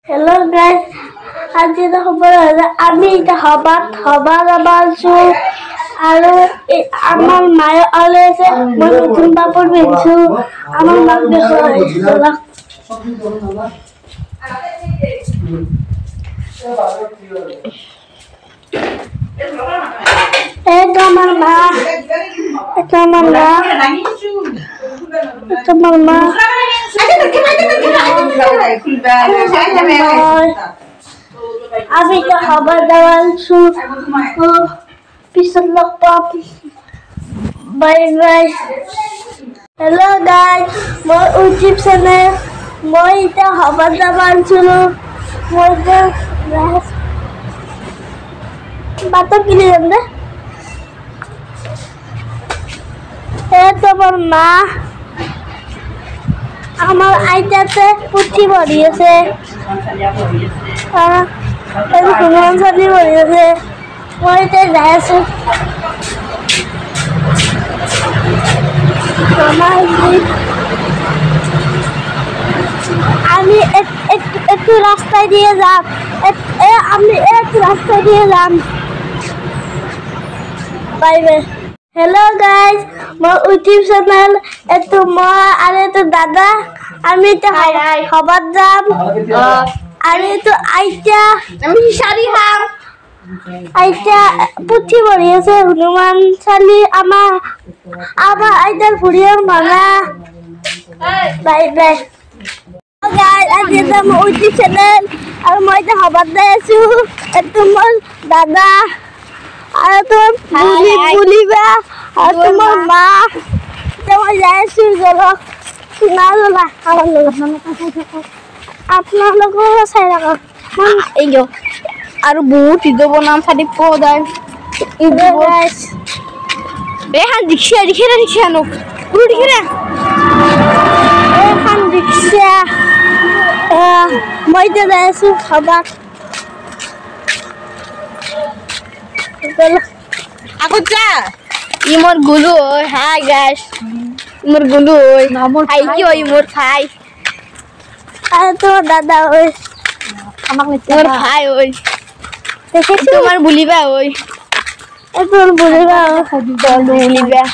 Hello guys, আজি এটা খবৰ আছে আমি এটা হবা যাবাছো আৰু আমাৰ মায়ে আলেছে মই নতুন কাপোৰ পিন্ধিছো আমাৰ মাক দেখুৱাইছো এটা আমার মা আমি তো খাবার দাবার পিছত লগ পাম বাই বাই হেল্ল' গাইজ মই ইউটিউব চেনেল মই এতিয়া খাবার দাবার আনছিলো মই বাতক কিনে যাম দে তোমার মা আমার আইতাতে পুথি পঢ়ি আছে হনুমান চালি পঢ়ি আছে মই এতিয়া যাই আছো আমি একটু রাস্তায় দিয়ে যাম আমি একটু রাস্তায় দিয়ে যাম bye bye Hello guys, my YouTube channel itu mau ada itu Dada, ami itu Khabar Jam, ada itu Aisha, ami Syariham, Aisha Puthi bori ase Hanuman Chali ama Aisha bori mana, bye bye. Hello guys, ada itu mau YouTube channel, aku mau itu Khabar Jam itu mau Dada. আর তোর বুলিবা আর তোমার মা তোমার যাইছো জলো না জলা আমার লোক আপনার লোক চাই রাখো এই গো আর বহুত ভিডিও বনাম সাদি পদাই ইদো গাইস বেহান রিকশা নো পুরো রিকশা বেহান রিকশা মই তো যাইছো খাবার Aku ca, imur gulu, hai guys, imur gulu, hai kyo imur hai, itu Dada oi, imur hai oi, itu mar buliba oi, itu buliba, buliba,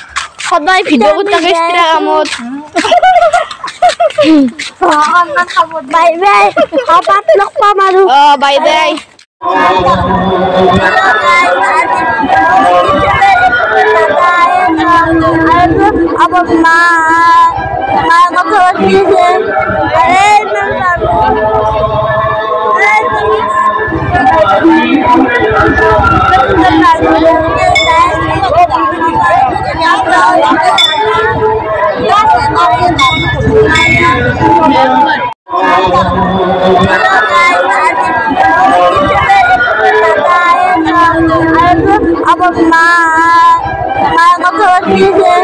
khodai video kita extra kamot, bye bye, apa peluk pamaru, oh bye bye. Abang ma kau kerja, abang ma kau kerja,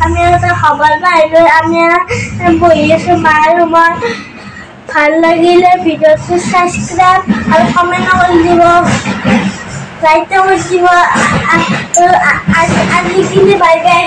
আমি এটা খবর পাইলো আমি বহি আছো মাৰ ৰুমত ভাল লাগিলে ভিডিঅ'টো সাবস্ক্ৰাইব আৰু কমেন্ট কৰি দিব লাইক কৰি দিব আজি কিনে বাই বাই